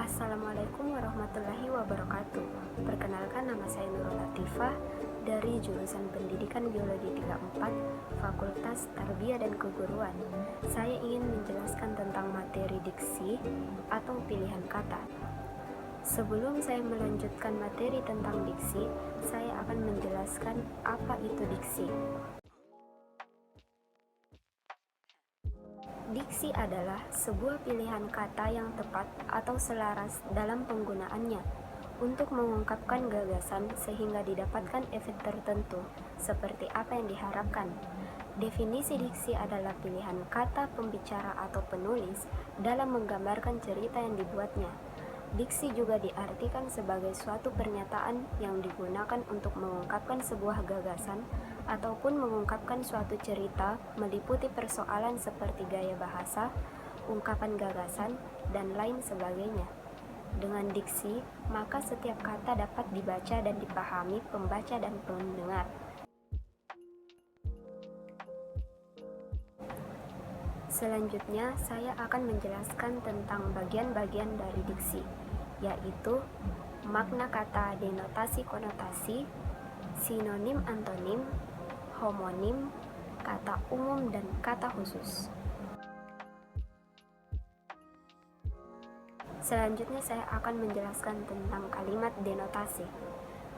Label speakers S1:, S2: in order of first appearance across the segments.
S1: Assalamualaikum warahmatullahi wabarakatuh. Perkenalkan, nama saya Nurul Latifah dari jurusan Pendidikan Biologi 34 Fakultas Tarbiyah dan Keguruan. Saya ingin menjelaskan tentang materi diksi atau pilihan kata. Sebelum saya melanjutkan materi tentang diksi, saya akan menjelaskan apa itu diksi. Diksi adalah sebuah pilihan kata yang tepat atau selaras dalam penggunaannya untuk mengungkapkan gagasan sehingga didapatkan efek tertentu seperti apa yang diharapkan. Definisi diksi adalah pilihan kata pembicara atau penulis dalam menggambarkan cerita yang dibuatnya. Diksi juga diartikan sebagai suatu pernyataan yang digunakan untuk mengungkapkan sebuah gagasan ataupun mengungkapkan suatu cerita meliputi persoalan seperti gaya bahasa, ungkapan gagasan, dan lain sebagainya. Dengan diksi, maka setiap kata dapat dibaca dan dipahami pembaca dan pendengar. Selanjutnya, saya akan menjelaskan tentang bagian-bagian dari diksi, yaitu makna kata, denotasi konotasi, sinonim antonim, homonim, kata umum, dan kata khusus. Selanjutnya saya akan menjelaskan tentang kalimat denotasi.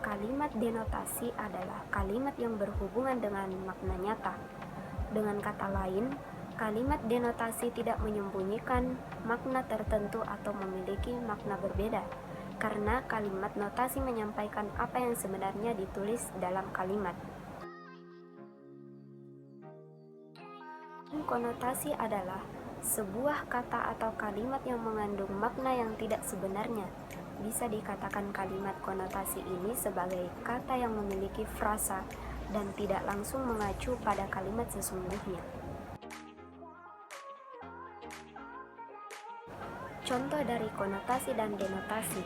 S1: Kalimat denotasi adalah kalimat yang berhubungan dengan makna nyata. Dengan kata lain, kalimat denotasi tidak menyembunyikan makna tertentu atau memiliki makna berbeda, karena kalimat notasi menyampaikan apa yang sebenarnya ditulis dalam kalimat. Konotasi adalah sebuah kata atau kalimat yang mengandung makna yang tidak sebenarnya. Bisa dikatakan kalimat konotasi ini sebagai kata yang memiliki frasa dan tidak langsung mengacu pada kalimat sesungguhnya. Contoh dari konotasi dan denotasi.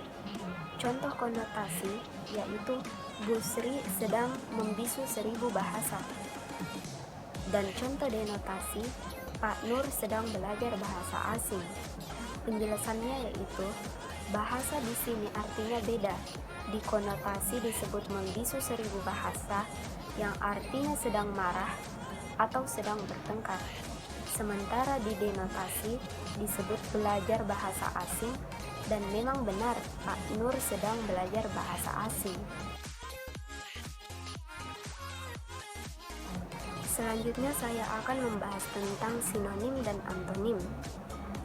S1: Contoh konotasi yaitu Bu Sri sedang membisu 1000 bahasa. Dan contoh denotasi, Pak Nur sedang belajar bahasa asing. Penjelasannya yaitu, bahasa di sini artinya beda. Di konotasi disebut membisu 1000 bahasa, yang artinya sedang marah atau sedang bertengkar. Sementara di denotasi disebut belajar bahasa asing, dan memang benar Pak Nur sedang belajar bahasa asing. Selanjutnya saya akan membahas tentang sinonim dan antonim.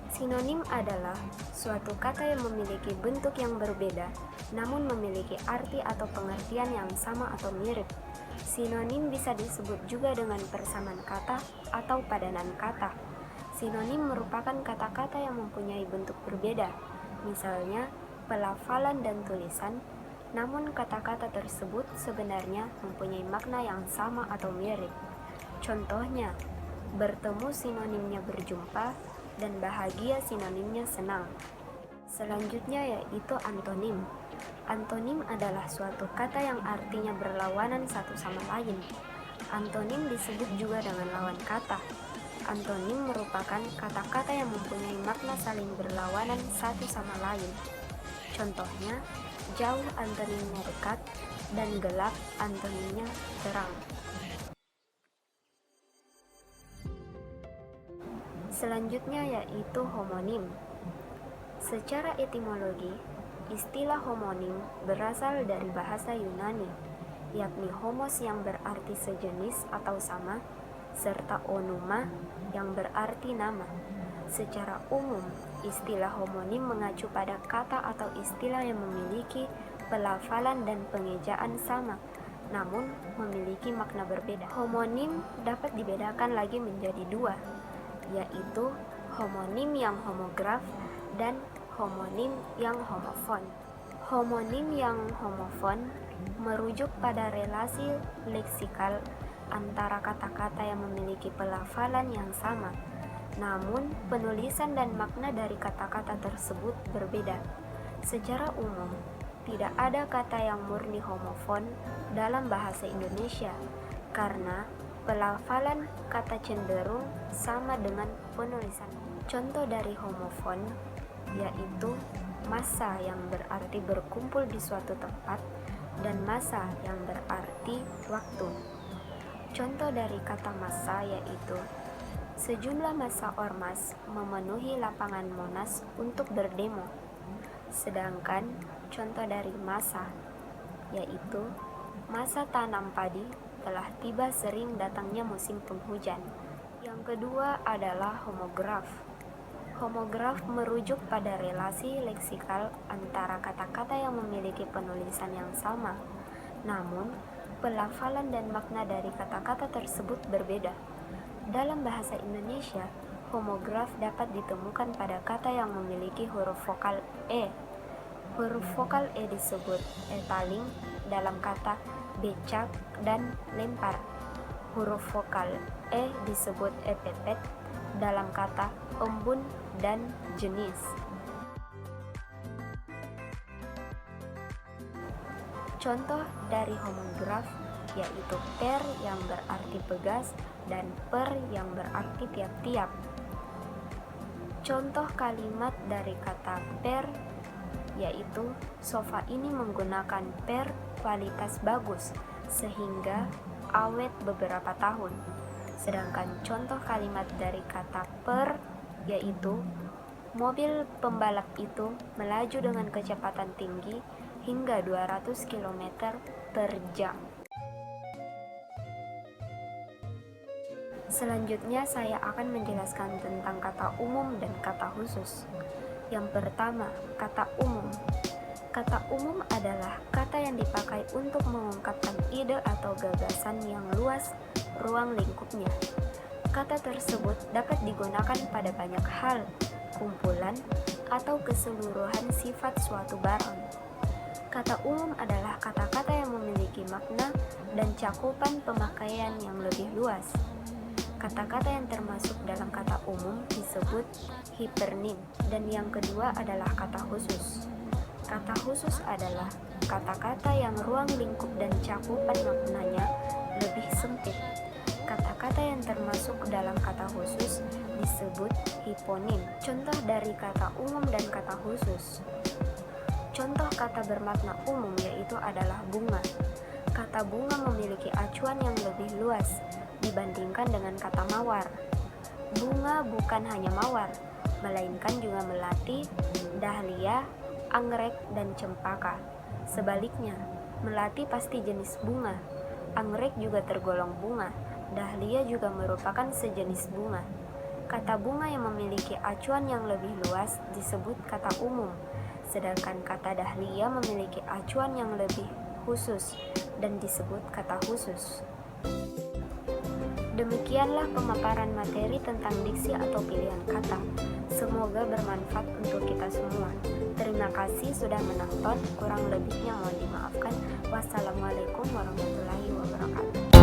S1: Sinonim adalah suatu kata yang memiliki bentuk yang berbeda, namun memiliki arti atau pengertian yang sama atau mirip. Sinonim bisa disebut juga dengan persamaan kata atau padanan kata. Sinonim merupakan kata-kata yang mempunyai bentuk berbeda, misalnya pelafalan dan tulisan, namun kata-kata tersebut sebenarnya mempunyai makna yang sama atau mirip. Contohnya, bertemu sinonimnya berjumpa, dan bahagia sinonimnya senang. Selanjutnya yaitu antonim. Antonim adalah suatu kata yang artinya berlawanan satu sama lain. Antonim disebut juga dengan lawan kata. Antonim merupakan kata-kata yang mempunyai makna saling berlawanan satu sama lain. Contohnya, jauh antonimnya dekat, dan gelap antonimnya terang. Selanjutnya yaitu homonim. Secara etimologi, istilah homonim berasal dari bahasa Yunani, yakni homos yang berarti sejenis atau sama, serta onuma yang berarti nama. Secara umum, istilah homonim mengacu pada kata atau istilah yang memiliki pelafalan dan pengejaan sama, namun memiliki makna berbeda. Homonim dapat dibedakan lagi menjadi dua, yaitu homonim yang homograf dan homonim yang homofon. Homonim yang homofon merujuk pada relasi leksikal antara kata-kata yang memiliki pelafalan yang sama, namun penulisan dan makna dari kata-kata tersebut berbeda. Secara umum, tidak ada kata yang murni homofon dalam bahasa Indonesia, karena pelafalan kata cenderung sama dengan penulisan. Contoh dari homofon yaitu massa yang berarti berkumpul di suatu tempat, dan massa yang berarti waktu. Contoh dari kata massa yaitu sejumlah massa ormas memenuhi lapangan Monas untuk berdemo. Sedangkan contoh dari massa yaitu masa tanam padi telah tiba sering datangnya musim penghujan. Yang kedua adalah homograf. Homograf merujuk pada relasi leksikal antara kata-kata yang memiliki penulisan yang sama, namun pelafalan dan makna dari kata-kata tersebut berbeda. Dalam bahasa Indonesia, homograf dapat ditemukan pada kata yang memiliki huruf vokal E. Huruf vokal E disebut etaling dalam kata becak dan lempar. Huruf vokal E disebut epepet dalam kata embun dan jenis. Contoh dari homograf yaitu per yang berarti pegas dan per yang berarti tiap-tiap. Contoh kalimat dari kata per yaitu sofa ini menggunakan per kualitas bagus sehingga awet beberapa tahun. Sedangkan contoh kalimat dari kata per yaitu mobil pembalap itu melaju dengan kecepatan tinggi hingga 200 km per jam. Selanjutnya saya akan menjelaskan tentang kata umum dan kata khusus. Yang pertama, kata umum. Kata umum adalah kata yang dipakai untuk mengungkapkan ide atau gagasan yang luas ruang lingkupnya. Kata tersebut dapat digunakan pada banyak hal, kumpulan, atau keseluruhan sifat suatu barang. Kata umum adalah kata-kata yang memiliki makna dan cakupan pemakaian yang lebih luas. Kata-kata yang termasuk dalam kata umum disebut hipernim, dan yang kedua adalah kata khusus. Kata khusus adalah kata-kata yang ruang lingkup dan cakupan maknanya lebih sempit. Kata-kata yang termasuk dalam kata khusus disebut hiponim. Contoh dari kata umum dan kata khusus. Contoh kata bermakna umum yaitu adalah bunga. Kata bunga memiliki acuan yang lebih luas dibandingkan dengan kata mawar. Bunga bukan hanya mawar, melainkan juga melati, dahlia, anggrek, dan cempaka. Sebaliknya, melati pasti jenis bunga, anggrek juga tergolong bunga, dahlia juga merupakan sejenis bunga. Kata bunga yang memiliki acuan yang lebih luas disebut kata umum, sedangkan kata dahlia memiliki acuan yang lebih khusus dan disebut kata khusus. Demikianlah pemaparan materi tentang diksi atau pilihan kata. Semoga bermanfaat untuk kita semua. Terima kasih sudah menonton, kurang lebihnya mohon dimaafkan. Wassalamualaikum warahmatullahi wabarakatuh.